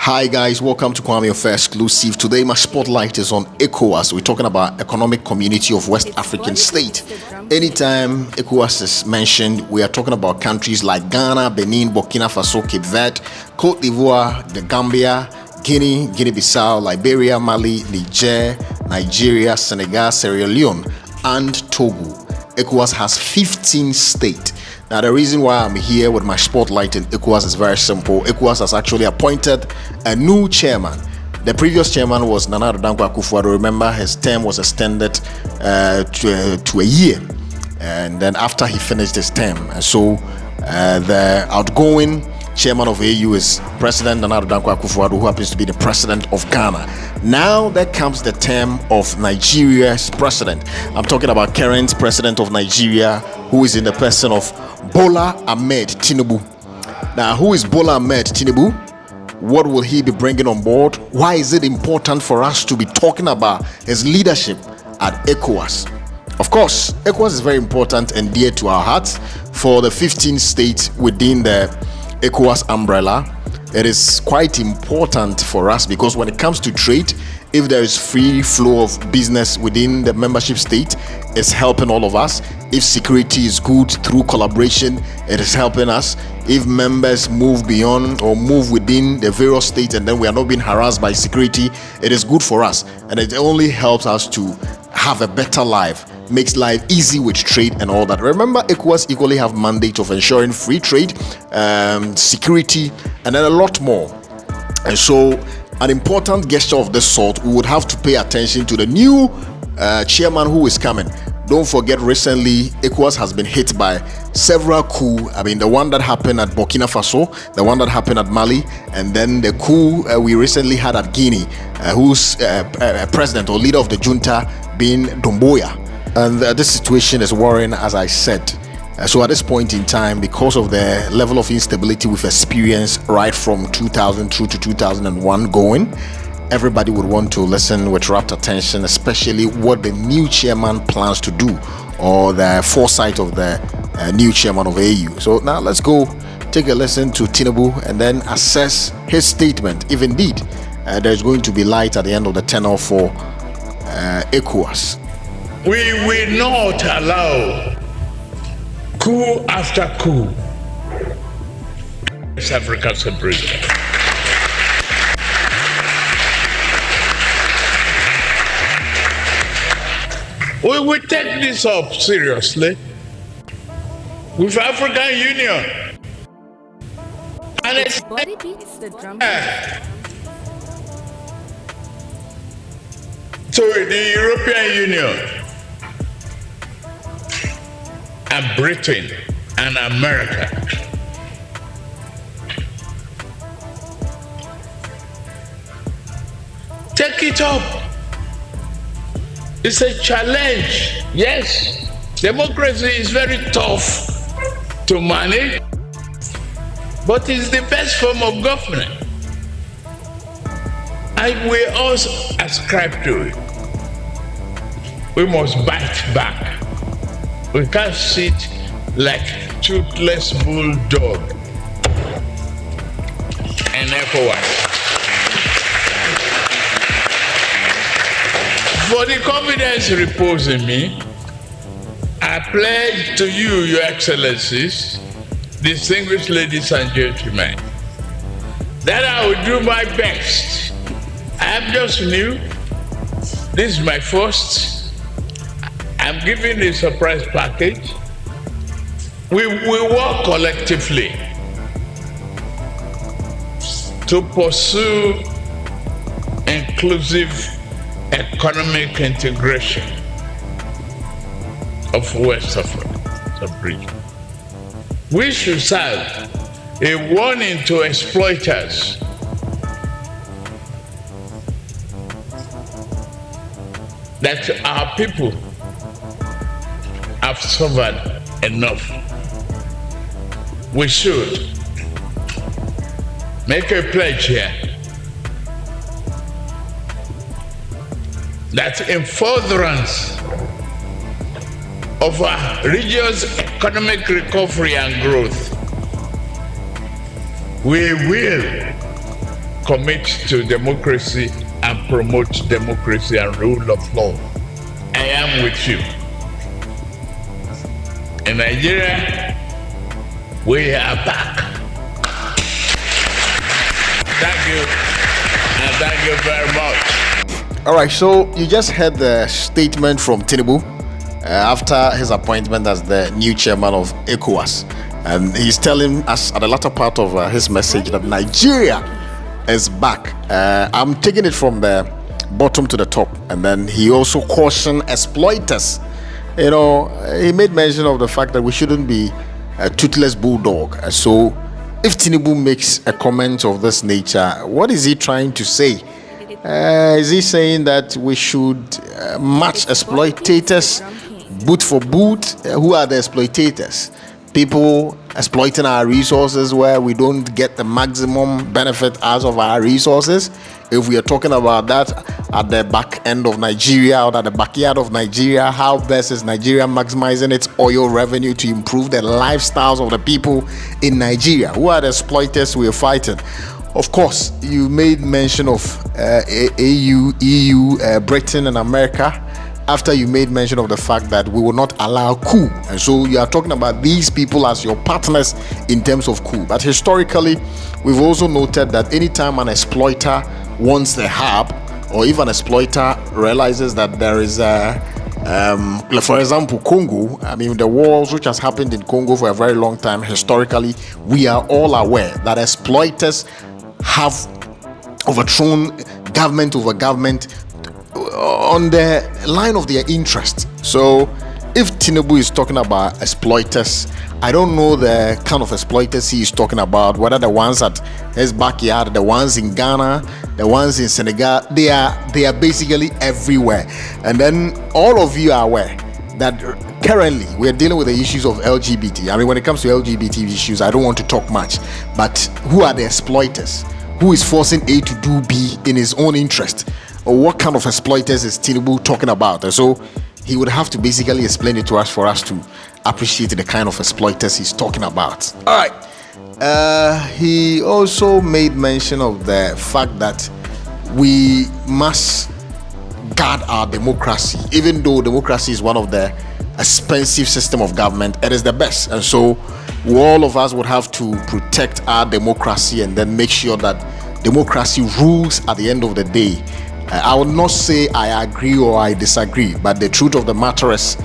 Hi guys, welcome to Kwame Affair Exclusive. Today my spotlight is on ECOWAS. We're talking about Economic Community of West African State. Anytime ECOWAS is mentioned, we are talking about countries like Ghana, Benin, Burkina Faso, Cape Verde, Cote d'Ivoire, the Gambia, Guinea, Guinea-Bissau, Liberia, Mali, Niger, Nigeria, Senegal, Sierra Leone, and Togo. ECOWAS has 15 states. Now, the reason why I'm here with my spotlight in ECOWAS is very simple. ECOWAS has actually appointed a new chairman. The previous chairman was Nana Addo Dankwa Akufo-Addo. Remember, his term was extended to a year, and then after he finished his term. And so the outgoing chairman of AU is President Nana Addo Dankwa Akufo-Addo, who happens to be the president of Ghana. Now there comes the term of Nigeria's president. I'm talking about current president of Nigeria, who is in the person of Bola Ahmed Tinubu. Now, who is Bola Ahmed Tinubu? What will he be bringing on board? Why is it important for us to be talking about his leadership at ECOWAS? Of course, ECOWAS is very important and dear to our hearts. For the 15 states within the ECOWAS umbrella, it is quite important for us because when it comes to trade, if there is free flow of business within the membership state, it's helping all of us. If security is good through collaboration, it is helping us. If members move beyond or move within the various states and then we are not being harassed by security, it is good for us. And it only helps us to have a better life, makes life easy with trade and all that. Remember, ECOWAS equally have mandate of ensuring free trade, security, and then a lot more. And so an important gesture of this sort, we would have to pay attention to the new chairman who is coming. Don't forget, recently ECOWAS has been hit by several coups. I mean, the one that happened at Burkina Faso, the one that happened at Mali, and then the coup we recently had at Guinea, whose president or leader of the junta being Doumbouya. And this situation is worrying, as I said. So at this point in time, because of the level of instability we've experienced right from 2000 through to 2001 going, everybody would want to listen with rapt attention, especially what the new chairman plans to do or the foresight of the new chairman of AU. So now let's go take a listen to Tinubu and then assess his statement, if indeed there's going to be light at the end of the tunnel for ECOWAS. We will not allow coup after coup. West Africa's president. We will take this up seriously with African Union. And it's to the European Union and Britain and America. Take it up. It's a challenge. Yes, democracy is very tough to manage, but it's the best form of government. And we also ascribe to it. We must bite back. We can't sit like toothless bulldog and ECOWAS. For the confidence reposed in me, I pledge to you, Your Excellencies, distinguished ladies and gentlemen, that I will do my best. I am just new. This is my first. I'm giving a surprise package. We will work collectively to pursue inclusive economic integration of West Africa region. We should serve a warning to exploiters that our people have suffered enough. We should make a pledge here that in furtherance of our region's economic recovery and growth, we will commit to democracy and promote democracy and rule of law. I am with you. In Nigeria, we are back. Thank you, and thank you very much. All right, so you just heard the statement from Tinubu after his appointment as the new chairman of ECOWAS. And he's telling us at the latter part of his message that Nigeria is back. I'm taking it from the bottom to the top. And then he also cautioned exploiters. You know, he made mention of the fact that we shouldn't be a toothless bulldog. So if Tinubu makes a comment of this nature, what is he trying to say? Is he saying that we should match exploitators boot for boot? Who are the exploitators? People exploiting our resources where we don't get the maximum benefit out of our resources. If we are talking about that at the back end of Nigeria or at the backyard of Nigeria, how best is Nigeria maximizing its oil revenue to improve the lifestyles of the people in Nigeria? Who are the exploiters we are fighting? Of course, you made mention of EU, Britain and America, after you made mention of the fact that we will not allow coup. And so you are talking about these people as your partners in terms of coup. But historically, we've also noted that anytime an exploiter wants the hub, or if an exploiter realizes that there is for example, Congo, I mean, the wars which has happened in Congo for a very long time, historically, we are all aware that exploiters have overthrown government over government on the line of their interest. So if Tinubu is talking about exploiters, I don't know the kind of exploiters he is talking about, whether the ones at his backyard, the ones in Ghana, the ones in Senegal, they are basically everywhere. And then all of you are aware that currently we are dealing with the issues of LGBT. I mean, when it comes to LGBT issues, I don't want to talk much, but who are the exploiters? Who is forcing A to do B in his own interest? Or what kind of exploiters is Tinubu talking about? And so he would have to basically explain it to us for us to appreciate the kind of exploiters he's talking about. All right. He also made mention of the fact that we must guard our democracy. Even though democracy is one of the expensive system of government, it is the best. And so all of us would have to protect our democracy and then make sure that democracy rules at the end of the day. I will not say I agree or I disagree, but the truth of the matter is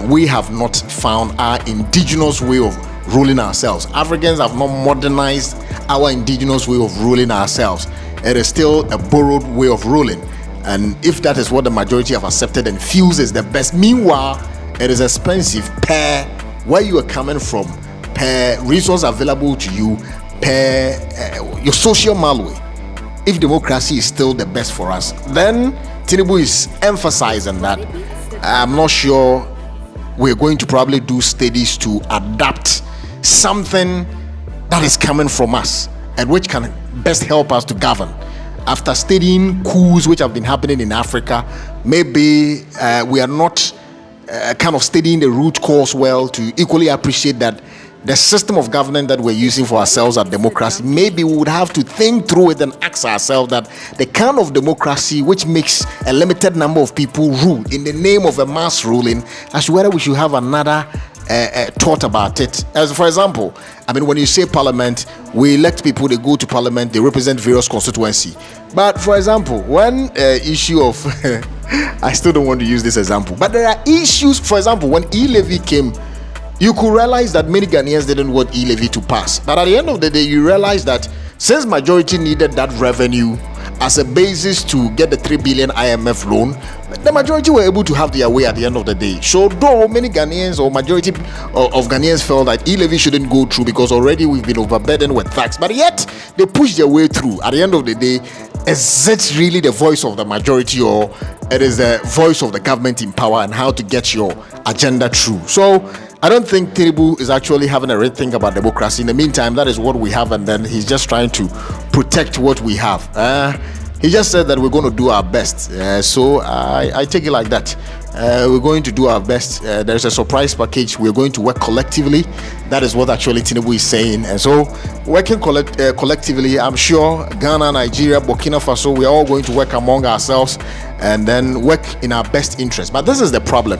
we have not found our indigenous way of ruling ourselves. Africans have not modernized our indigenous way of ruling ourselves. It is still a borrowed way of ruling. And if that is what the majority have accepted and feels is the best, meanwhile, it is expensive per where you are coming from, per resource available to you, per your social malware. If democracy is still the best for us, then Tinubu is emphasizing that. I'm not sure we're going to probably do studies to adapt something that is coming from us and which can best help us to govern. After studying coups which have been happening in Africa, maybe we are not kind of studying the root cause well to equally appreciate that the system of government that we're using for ourselves at democracy, maybe we would have to think through it and ask ourselves that the kind of democracy which makes a limited number of people rule in the name of a mass ruling, as to whether we should have another thought about it. As for example, I mean, when you say parliament, we elect people, they go to parliament, they represent various constituency. But for example, when issue of I still don't want to use this example, but there are issues. For example, when e-levy came, you could realize that many Ghanaians didn't want e-levy to pass. But at the end of the day, you realize that since majority needed that revenue as a basis to get the 3 billion IMF loan, the majority were able to have their way at the end of the day. So though many Ghanaians or majority of Ghanaians felt that e-levy shouldn't go through because already we've been overburdened with tax, but yet they pushed their way through. At the end of the day, is it really the voice of the majority, or it is the voice of the government in power and how to get your agenda through? So I don't think Tinubu is actually having a real think about democracy. In the meantime, that is what we have, and then he's just trying to protect what we have. He just said that we're going to do our best. So I take it like that. We're going to do our best. There's a surprise package. We're going to work collectively. That is what actually Tinubu is saying. And so, working collectively, I'm sure Ghana, Nigeria, Burkina Faso, we are all going to work among ourselves and then work in our best interest. But this is the problem.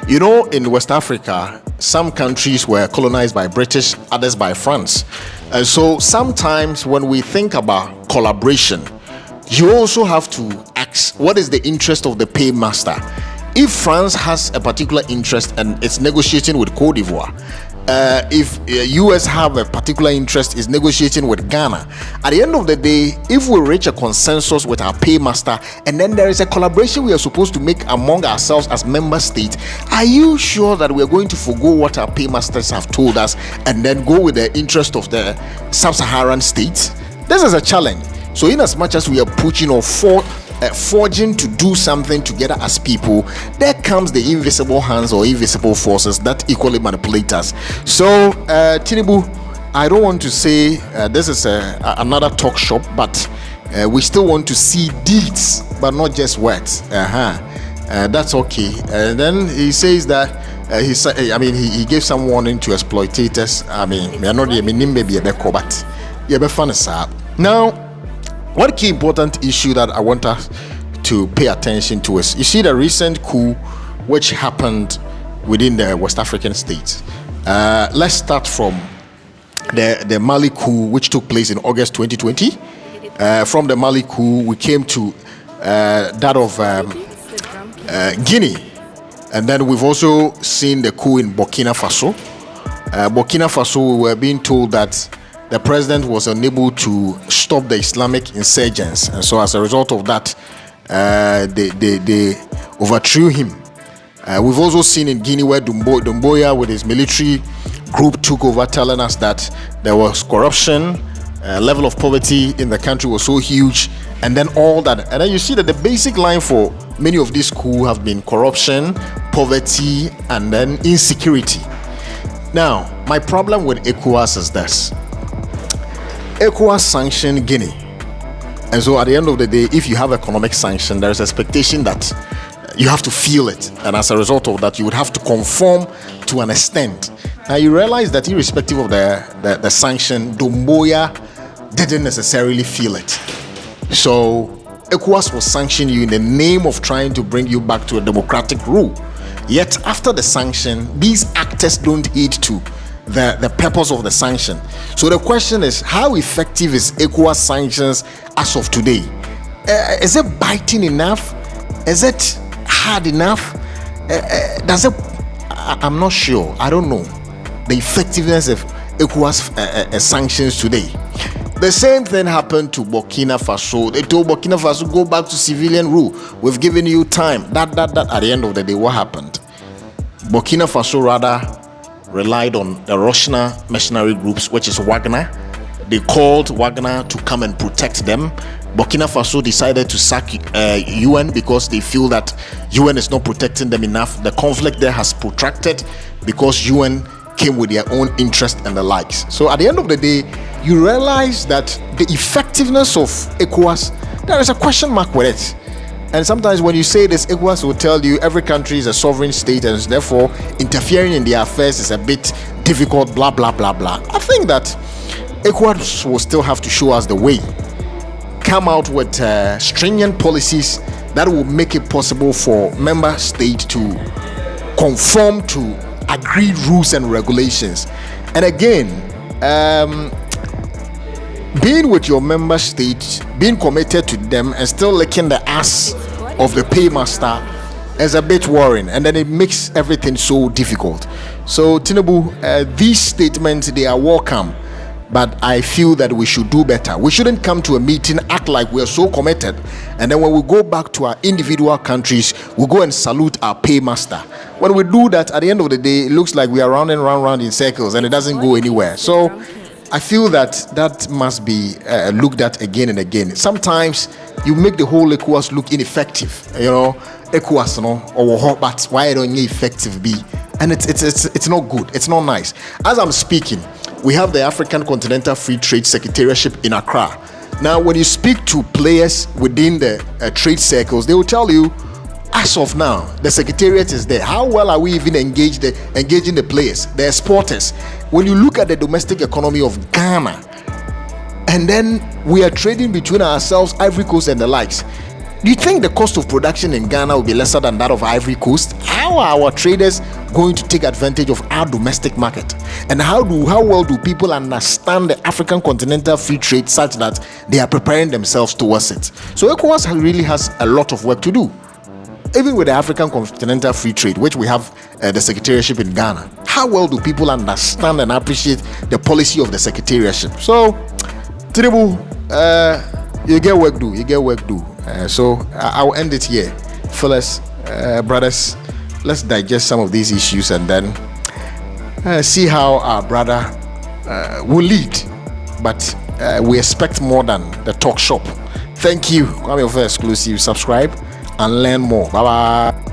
You know, in West Africa, some countries were colonized by British, others by France. And so sometimes when we think about collaboration, you also have to ask, what is the interest of the paymaster? If France has a particular interest and it's negotiating with Cote d'Ivoire, if US have a particular interest is negotiating with Ghana, at the end of the day, if we reach a consensus with our paymaster and then there is a collaboration we are supposed to make among ourselves as member states, are you sure that we are going to forgo what our paymasters have told us and then go with the interest of the sub-Saharan states? This is a challenge. So in as much as we are pushing or forging to do something together as people, there comes the invisible hands or invisible forces that equally manipulate us. So Tinubu, I don't want to say this is another talk shop, but we still want to see deeds, but not just words. That's okay. And then he says that he gave some warning to exploitators. We are not maybe a better, but now, one key important issue that I want us to pay attention to is, you see the recent coup which happened within the West African states. Let's start from the Mali coup which took place in August 2020. From the Mali coup, we came to that of Guinea. And then we've also seen the coup in Burkina Faso. Burkina Faso, we were being told that the president was unable to stop the Islamic insurgents, and so as a result of that, they overthrew him. We've also seen in Guinea where Doumbouya with his military group took over, telling us that there was corruption, level of poverty in the country was so huge, and then all that. And then you see that the basic line for many of these coups have been corruption, poverty, and then insecurity. Now, my problem with ECOWAS is this. ECOWAS sanctioned Guinea, and so at the end of the day, if you have economic sanction, there is expectation that you have to feel it, and as a result of that, you would have to conform to an extent. Now you realize that irrespective of the sanction, Doumbouya didn't necessarily feel it. So ECOWAS will sanction you in the name of trying to bring you back to a democratic rule. Yet after the sanction, these actors don't heed to the purpose of the sanction. So the question is, how effective is ECOWAS sanctions as of today? Is it biting enough? Is it hard enough? Does it? I'm not sure. I don't know the effectiveness of ECOWAS sanctions today. The same thing happened to Burkina Faso. They told Burkina Faso, go back to civilian rule. We've given you time. That. At the end of the day, what happened? Burkina Faso rather relied on the Russian mercenary groups, which is Wagner. They called Wagner to come and protect them. Burkina Faso decided to sack UN because they feel that UN is not protecting them enough. The conflict there has protracted because UN came with their own interest and the likes. So at the end of the day, you realize that the effectiveness of ECOWAS, there is a question mark with it. And sometimes when you say this, ECOWAS will tell you every country is a sovereign state and therefore interfering in their affairs is a bit difficult, blah, blah, blah, blah. I think that ECOWAS will still have to show us the way. Come out with stringent policies that will make it possible for member states to conform to agreed rules and regulations. And again, being with your member state, being committed to them and still licking the ass of the paymaster is a bit worrying, and then it makes everything so difficult. So Tinubu, these statements, they are welcome, but I feel that we should do better. We shouldn't come to a meeting, act like we are so committed, and then when we go back to our individual countries, we go and salute our paymaster. When we do that, at the end of the day, it looks like we are round and round in circles and it doesn't go anywhere. So I feel that must be looked at again and again. Sometimes you make the whole ECOWAS look ineffective. ECOWAS, but why don't you effective be? And it's not good. It's not nice. As I'm speaking, we have the African Continental Free Trade Secretariatship in Accra. Now, when you speak to players within the trade circles, they will tell you as of now, the secretariat is there. How well are we even engaging the players, the exporters? When you look at the domestic economy of Ghana, and then we are trading between ourselves, Ivory Coast and the likes. Do you think the cost of production in Ghana will be lesser than that of Ivory Coast? How are our traders going to take advantage of our domestic market? And how well do people understand the African continental free trade such that they are preparing themselves towards it? So ECOWAS really has a lot of work to do. Even with the African continental free trade, which we have the secretariatship in Ghana, how well do people understand and appreciate the policy of the secretariatship? So, Tinubu, you get work do. So I'll end it here. Fellas, brothers, let's digest some of these issues and then see how our brother will lead. But we expect more than the talk shop. Thank you. Kwame Offer Exclusive. Subscribe and learn more. Bye bye.